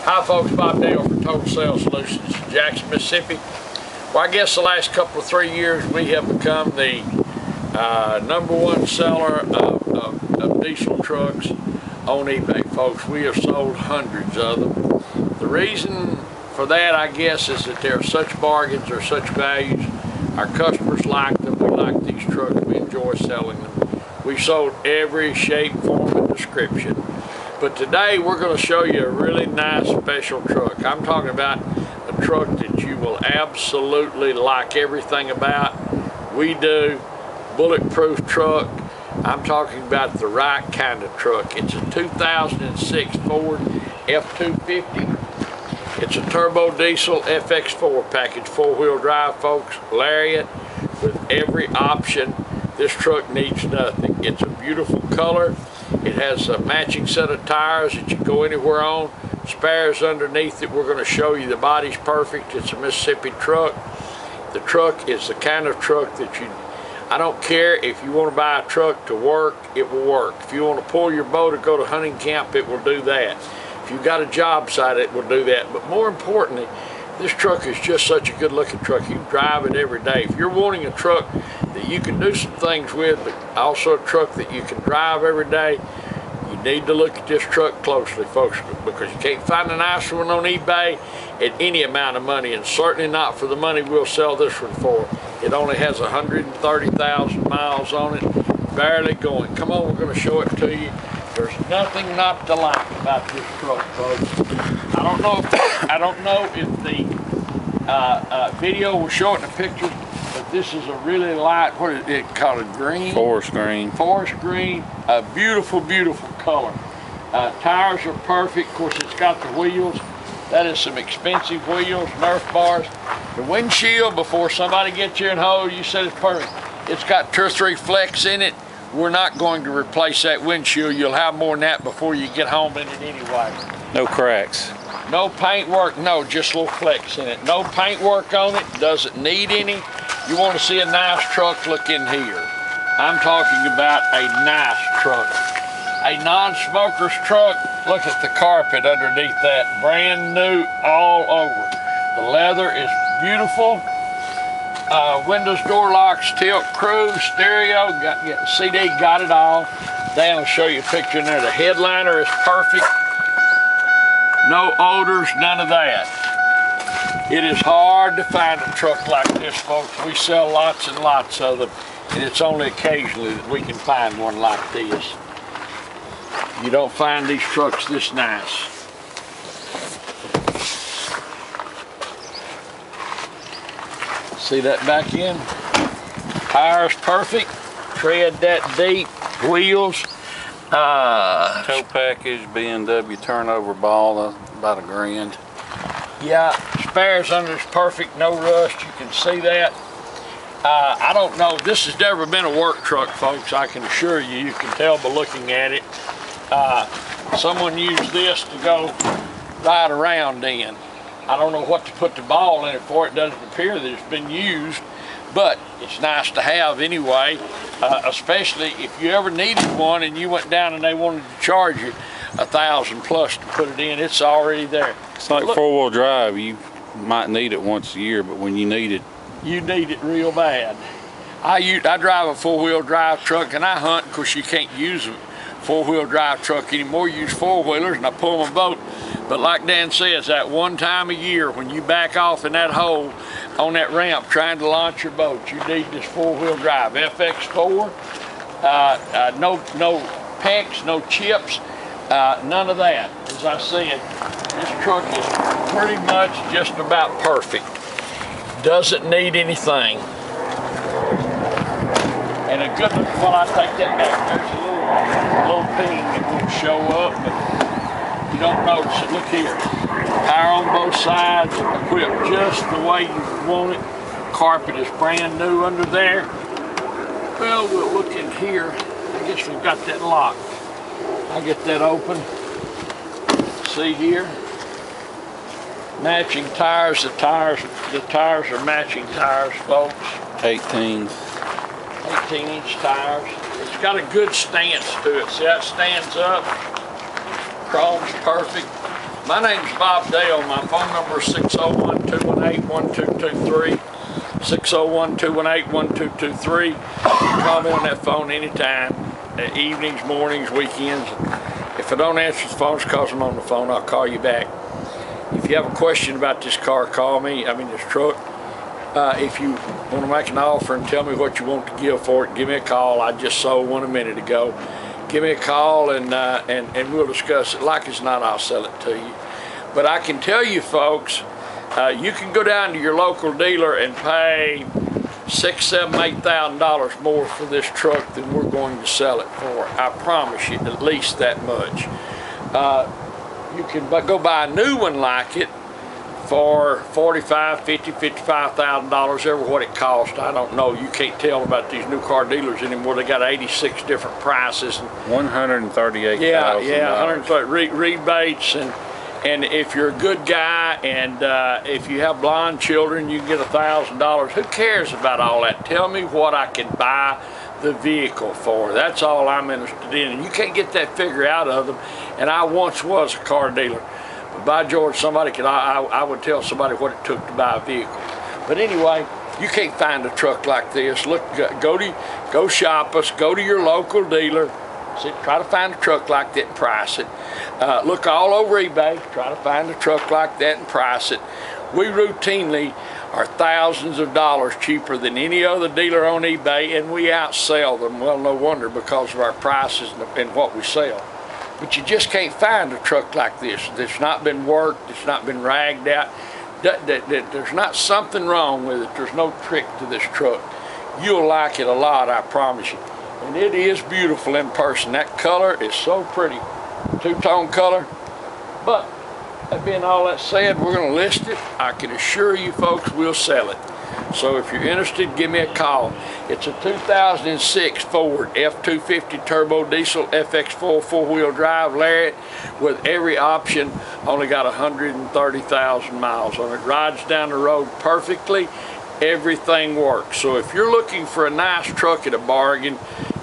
Hi folks, Bob Dale for Total Sales Solutions, Jackson, Mississippi. Well, I guess the last couple of 3 years we have become the #1 seller of diesel trucks on eBay, folks. We have sold hundreds of them. The reason for that, I guess, is that they're such bargains or such values. Our customers like them. We like these trucks. We enjoy selling them. We've sold every shape, form, and description. But today we're going to show you a really nice special truck. I'm talking about a truck that you will absolutely like everything about. We do. Bulletproof truck. I'm talking about the right kind of truck. It's a 2006 Ford F250. It's a turbo diesel FX4 package, 4-wheel drive, folks, Lariat, with every option. This truck needs nothing. It's a beautiful color. It has a matching set of tires that you go anywhere on. Spares underneath it. We're going to show you the body's perfect. It's a Mississippi truck. The truck is the kind of truck that I don't care if you want to buy a truck to work, it will work. If you want to pull your boat or go to hunting camp, it will do that. If you've got a job site, it will do that. But more importantly, this truck is just such a good looking truck. You can drive it every day. If you're wanting a truck that you can do some things with, but also a truck that you can drive every day, you need to look at this truck closely, folks, because you can't find a nice one on eBay at any amount of money, and certainly not for the money we'll sell this one for. It only has 130,000 miles on it, barely going. Come on, we're going to show it to you. There's nothing not to like about this truck, folks. I don't know if the video will show it in the picture, but this is a really light, what is it called, green? Forest green. Forest green, a beautiful, beautiful color. Tires are perfect. Of course, it's got the wheels. That is some expensive wheels, Nerf bars. The windshield, before somebody gets here and hold, you said it's perfect. It's got 2 or 3 flecks in it. We're not going to replace that windshield. You'll have more than that before you get home in it anyway. No cracks. No paint work, no, just little flecks in it. No paint work on it, doesn't need any. You want to see a nice truck, look in here. I'm talking about a nice truck. A non-smoker's truck. Look at the carpet underneath that. Brand new all over. The leather is beautiful. Windows, door locks, tilt, cruise, stereo, got CD, got it all. Dan will show you a picture in there. The headliner is perfect. No odors, none of that. It is hard to find a truck like this, folks. We sell lots and lots of them, and it's only occasionally that we can find one like this. You don't find these trucks this nice. See that back end? Tires perfect, tread that deep, wheels. Tow package, BMW turnover ball, about $1,000. Yeah, spares under is perfect, no rust, you can see that. I don't know, this has never been a work truck, folks, I can assure you. You can tell by looking at it. Someone used this to go ride around in. I don't know what to put the ball in it for. It doesn't appear that it's been used, but it's nice to have anyway, especially if you ever needed one and you went down and they wanted to charge you $1,000 plus to put it in. It's already there. It's like 4-wheel drive. You might need it once a year, but when you need it, you need it real bad. I drive a 4-wheel drive truck and I hunt because you can't use a 4-wheel drive truck anymore. You use 4-wheelers and I pull my boat. But like Dan says, that one time a year when you back off in that hole on that ramp trying to launch your boat, you need this 4-wheel drive. FX4, no pecks, no chips, none of that. As I said, this truck is pretty much just about perfect. Doesn't need anything. And a good look, while I take that back, there's a little ping that won't show up, but you don't notice it. Look here. Power on both sides, equipped just the way you want it. Carpet is brand new under there. Well, we'll look in here. I guess we've got that locked. I'll get that open. See here. Matching tires. The tires are matching tires, folks. 18-inch tires. It's got a good stance to it. See how it stands up? Chrome's perfect. My name's Bob Dale. My phone number is 601-218-1223. 601-218-1223. You can call me on that phone anytime, evenings, mornings, weekends. If I don't answer the phone, it's because I'm on the phone. I'll call you back. If you have a question about this car, call me. this truck. If you want to make an offer and tell me what you want to give for it, give me a call. I just sold one a minute ago. Give me a call and we'll discuss it. Like it's not, I'll sell it to you. But I can tell you, folks, you can go down to your local dealer and pay $6,000, $7,000, $8,000 more for this truck than we're going to sell it for. I promise you, at least that much. You can go buy a new one like it for $45,000, $50,000, $55,000, ever what it costs. I don't know. You can't tell about these new car dealers anymore. They got 86 different prices. $138,000. Yeah, 130 rebates and if you're a good guy and if you have blonde children, you can get $1,000. Who cares about all that? Tell me what I can buy the vehicle for. That's all I'm interested in. And you can't get that figure out of them. And I once was a car dealer. But by George, somebody could, I would tell somebody what it took to buy a vehicle. But anyway, you can't find a truck like this. Look, go shop us, go to your local dealer. Try to find a truck like that and price it. Look all over eBay, try to find a truck like that and price it. We routinely are thousands of dollars cheaper than any other dealer on eBay, and we outsell them. Well, no wonder, because of our prices and what we sell. But you just can't find a truck like this that's not been worked, it's not been ragged out. There's not something wrong with it. There's no trick to this truck. You'll like it a lot, I promise you. And it is beautiful in person. That color is so pretty, two-tone color. But that being all that said, we're going to list it. I can assure you folks we'll sell it. So if you're interested, give me a call. It's a 2006 Ford F250 turbo diesel FX4 four-wheel drive Lariat with every option. Only got 130,000 miles on it. Rides down the road perfectly. Everything works. So if you're looking for a nice truck at a bargain,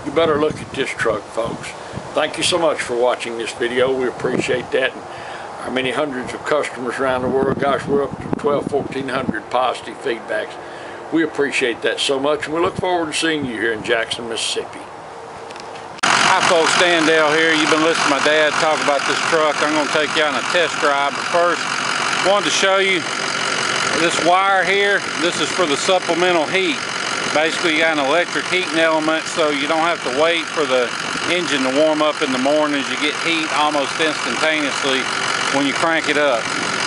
you better look at this truck, folks. Thank you so much for watching this video. We appreciate that. And our many hundreds of customers around the world, gosh, we're up to 1,400 positive feedbacks. We appreciate that so much, and we look forward to seeing you here in Jackson, Mississippi. Hi folks, Dan Dale here. You've been listening to my dad talk about this truck. I'm going to take you on a test drive, but first, I wanted to show you this wire here. This is for the supplemental heat. Basically, you got an electric heating element, so you don't have to wait for the engine to warm up in the mornings. You get heat almost instantaneously when you crank it up.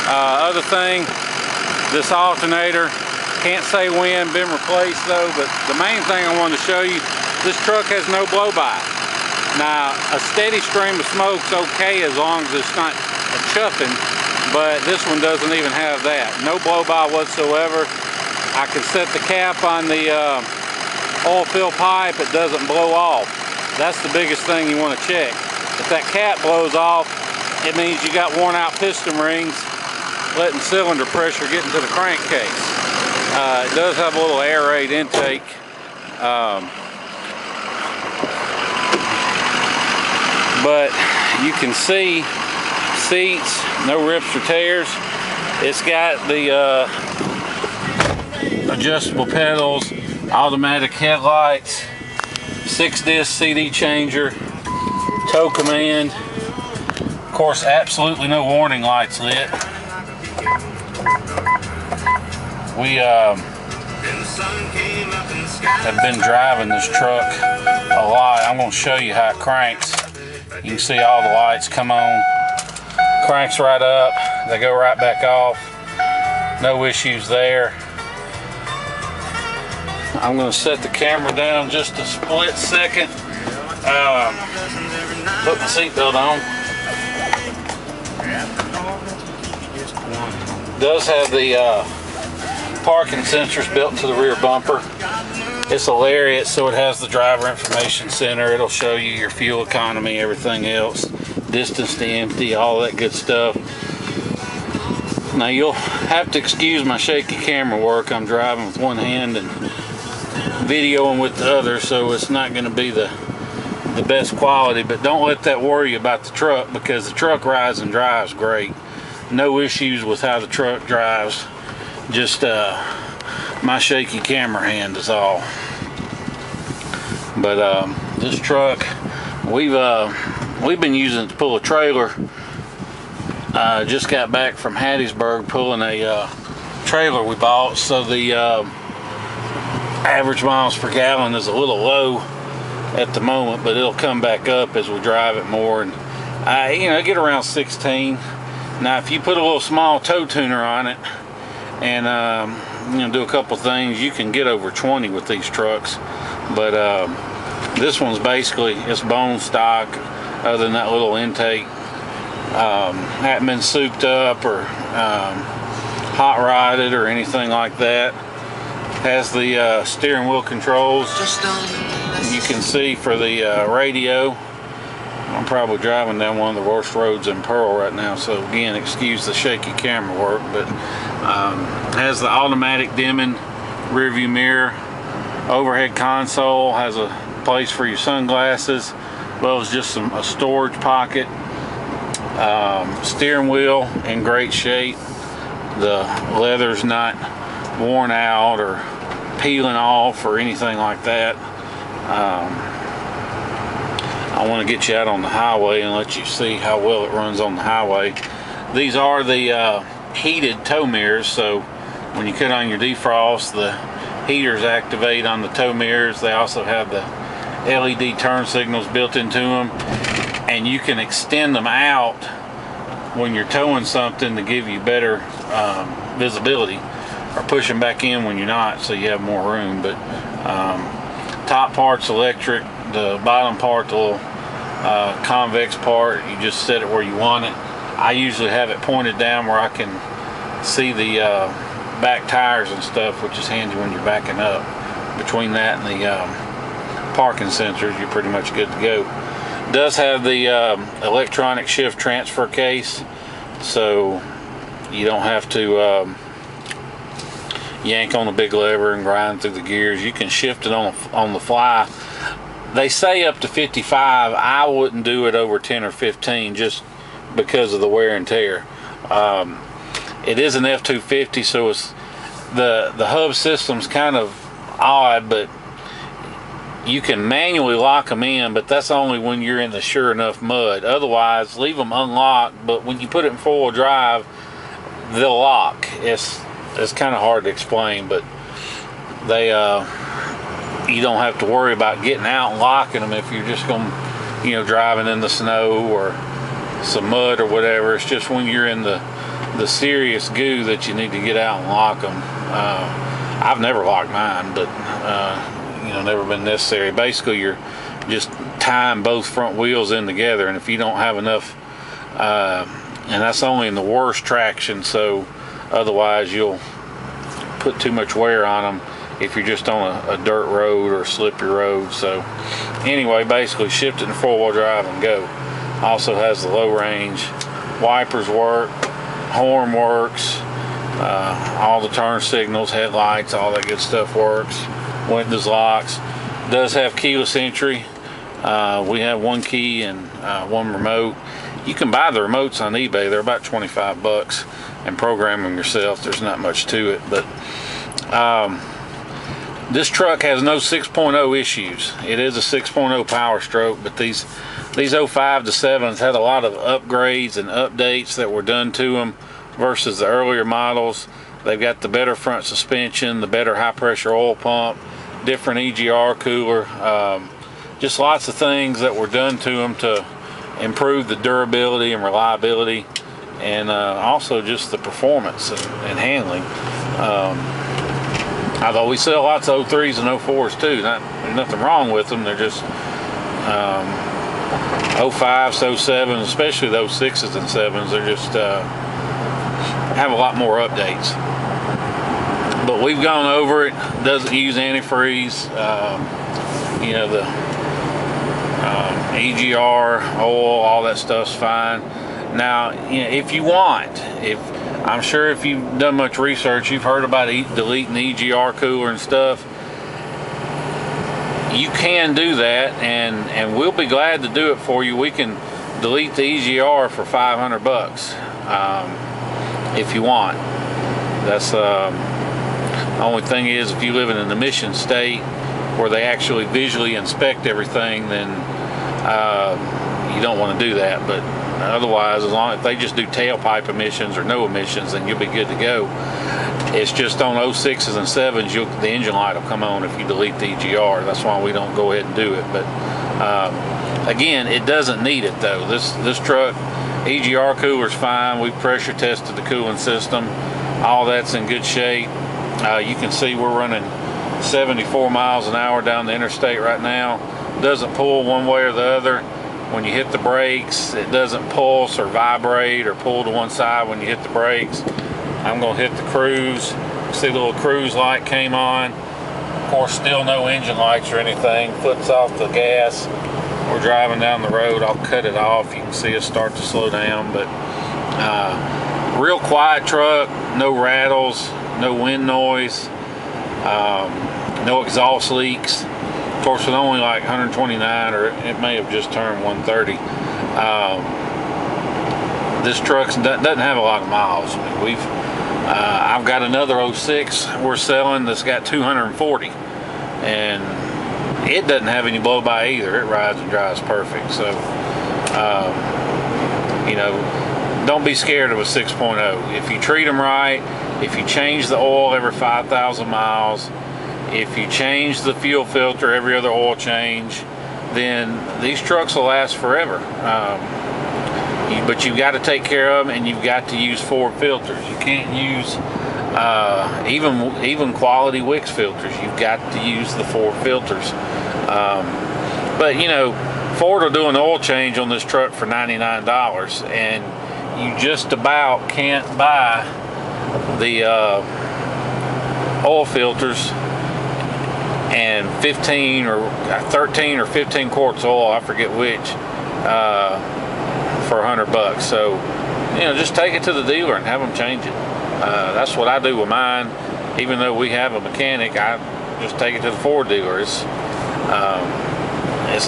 Other thing, this alternator, can't say when, been replaced though, but the main thing I wanted to show you, this truck has no blow-by. Now, a steady stream of smoke's okay as long as it's not a chuffing, but this one doesn't even have that. No blow-by whatsoever. I can set the cap on the oil fill pipe, it doesn't blow off. That's the biggest thing you want to check. If that cap blows off, it means you got worn out piston rings, letting cylinder pressure get into the crankcase. It does have a little air raid intake. But you can see seats, no rips or tears. It's got the adjustable pedals, automatic headlights, 6-disc CD changer, tow command. Of course, absolutely no warning lights lit. We have been driving this truck a lot. I'm going to show you how it cranks. You can see all the lights come on. Cranks right up. They go right back off. No issues there. I'm going to set the camera down just a split second. Put my seatbelt on. Does have the parking sensors built into the rear bumper. It's a Lariat, so it has the driver information center. It'll show you your fuel economy, everything else, distance to empty, all that good stuff. Now you'll have to excuse my shaky camera work. I'm driving with one hand and videoing with the other, so it's not going to be the best quality, but don't let that worry you about the truck, because the truck rides and drives great. no issues with how the truck drives. Just my shaky camera hand is all. But this truck, we've been using it to pull a trailer. Just got back from Hattiesburg pulling a trailer we bought, so the average miles per gallon is a little low at the moment, but it'll come back up as we drive it more, and you know, get around 16. Now if you put a little small tow tuner on it and you know, do a couple things, you can get over 20 with these trucks. But this one's basically, it's bone stock, other than that little intake. Hadn't been souped up or hot rodded or anything like that. Has the steering wheel controls. You can see for the radio. I'm probably driving down one of the worst roads in Pearl right now, so again, excuse the shaky camera work. But has the automatic dimming rear view mirror, overhead console, has a place for your sunglasses, as well as just a storage pocket. Steering wheel in great shape. The leather's not worn out or peeling off or anything like that. I want to get you out on the highway and let you see how well it runs on the highway. These are the heated tow mirrors, so when you cut on your defrost, the heaters activate on the tow mirrors. They also have the LED turn signals built into them, and you can extend them out when you're towing something to give you better visibility, or push them back in when you're not, so you have more room. But top part's electric, the bottom part, the little convex part, you just set it where you want it. I usually have it pointed down where I can see the back tires and stuff, which is handy when you're backing up. Between that and the parking sensors, you're pretty much good to go. It does have the electronic shift transfer case, so you don't have to yank on the big lever and grind through the gears. You can shift it on the fly. They say up to 55. I wouldn't do it over 10 or 15 just because of the wear and tear. It is an F250, so it's the hub system's kind of odd, but you can manually lock them in, but that's only when you're in the sure enough mud. Otherwise, leave them unlocked, but when you put it in four-wheel drive, they'll lock. It's kind of hard to explain, but they you don't have to worry about getting out and locking them if you're just going, you know, driving in the snow or some mud or whatever. It's just when you're in the serious goo that you need to get out and lock them. I've never locked mine, but you know, never been necessary. Basically, you're just tying both front wheels in together, and if you don't have enough, and that's only in the worst traction, so otherwise you'll put too much wear on them if you're just on a dirt road or a slippery road. So anyway, basically shift it in four-wheel drive and go. Also has the low range, wipers work, horn works, all the turn signals, headlights, all that good stuff works. Windows locks. Does have keyless entry. We have one key and one remote. You can buy the remotes on eBay. They're about 25 bucks, and program them yourself. There's not much to it, but this truck has no 6.0 issues. It is a 6.0 Power Stroke, but these 05 to 7s had a lot of upgrades and updates that were done to them versus the earlier models. They've got the better front suspension, the better high pressure oil pump, different EGR cooler, just lots of things that were done to them to improve the durability and reliability, and also just the performance and handling. Although we sell lots of 03s and 04s too. There's nothing wrong with them. They're just 05s, 07s, especially those 6s and 7s. They're just have a lot more updates. But we've gone over it. Doesn't use antifreeze. You know, the EGR, oil, all that stuff's fine. Now, you know, if you want, I'm sure if you've done much research, you've heard about deleting the EGR cooler and stuff. You can do that, and we'll be glad to do it for you. We can delete the EGR for 500 bucks. if you want. That's the only thing is, if you live in an emission state where they actually visually inspect everything, then you don't want to do that. But otherwise, as long as they just do tailpipe emissions or no emissions, then you'll be good to go. It's just on 06s and 7s, the engine light will come on if you delete the EGR. That's why we don't go ahead and do it. But again, it doesn't need it though. This truck, EGR cooler's fine. We've pressure tested the cooling system. All that's in good shape. You can see we're running 74 miles an hour down the interstate right now. Doesn't pull one way or the other. When you hit the brakes, it doesn't pulse or vibrate or pull to one side when you hit the brakes. I'm going to hit the cruise. See the little cruise light came on. Of course, still no engine lights or anything. Foot's off the gas. We're driving down the road. I'll cut it off. You can see it start to slow down. But real quiet truck. No rattles, no wind noise, no exhaust leaks. Of course, with only like 129, or it may have just turned 130. This truck doesn't have a lot of miles. I mean, I've got another 06 we're selling that's got 240, and it doesn't have any blow by either. It rides and drives perfect. So, you know, don't be scared of a 6.0. If you treat them right, if you change the oil every 5,000 miles, if you change the fuel filter every other oil change, then these trucks will last forever. But you've got to take care of them, and you've got to use Ford filters. You can't use even quality Wix filters. You've got to use the Ford filters. But you know, Ford will do an oil change on this truck for $99, and you just about can't buy the oil filters and 15 or 13 or 15 quarts of oil, I forget which, for $100. So, you know, just take it to the dealer and have them change it. That's what I do with mine. Even though we have a mechanic, I just take it to the Ford dealer. It's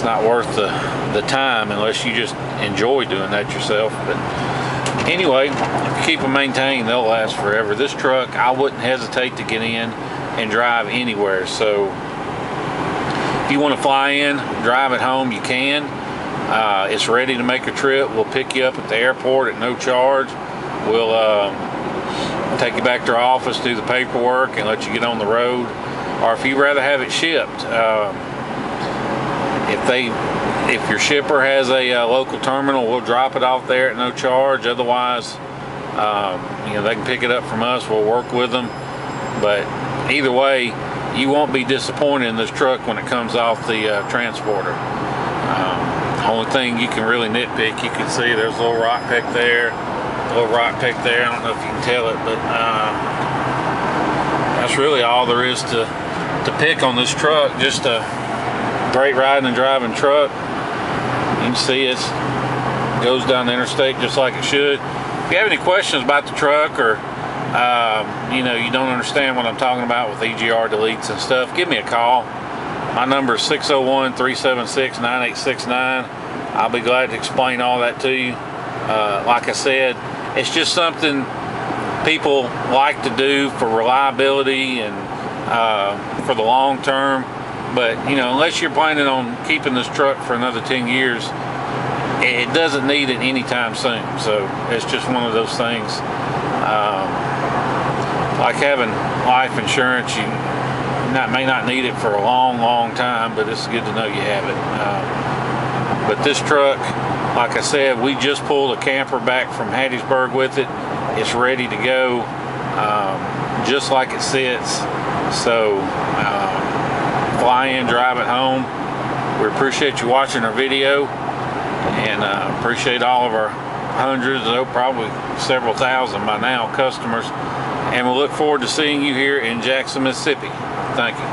not worth the time unless you just enjoy doing that yourself. But anyway, if you keep them maintained, they'll last forever. This truck, I wouldn't hesitate to get in and drive anywhere. So if you want to fly in, drive it home, you can. It's ready to make a trip. We'll pick you up at the airport at no charge. We'll take you back to our office, do the paperwork, and let you get on the road. Or if you'd rather have it shipped, if your shipper has a local terminal, we'll drop it off there at no charge. Otherwise, you know, they can pick it up from us. We'll work with them. But either way, you won't be disappointed in this truck when it comes off the transporter. Only thing you can really nitpick, you can see there's a little rock peck there, a little rock peck there. I don't know if you can tell it, but that's really all there is to pick on this truck. Just a great riding and driving truck. You can see it goes down the interstate just like it should. If you have any questions about the truck, or you know, you don't understand what I'm talking about with EGR deletes and stuff, give me a call. My number is 601-376-9869. I'll be glad to explain all that to you. Like I said, it's just something people like to do for reliability and for the long term. But you know, unless you're planning on keeping this truck for another 10 years, it doesn't need it anytime soon. So it's just one of those things. Like having life insurance, you may not need it for a long time, but it's good to know you have it. But this truck, like I said, we just pulled a camper back from Hattiesburg with it. It's ready to go, just like it sits. So fly in, drive it home. We appreciate you watching our video, and appreciate all of our hundreds, probably several thousand by now, customers. And we'll look forward to seeing you here in Jackson, Mississippi. Thank you.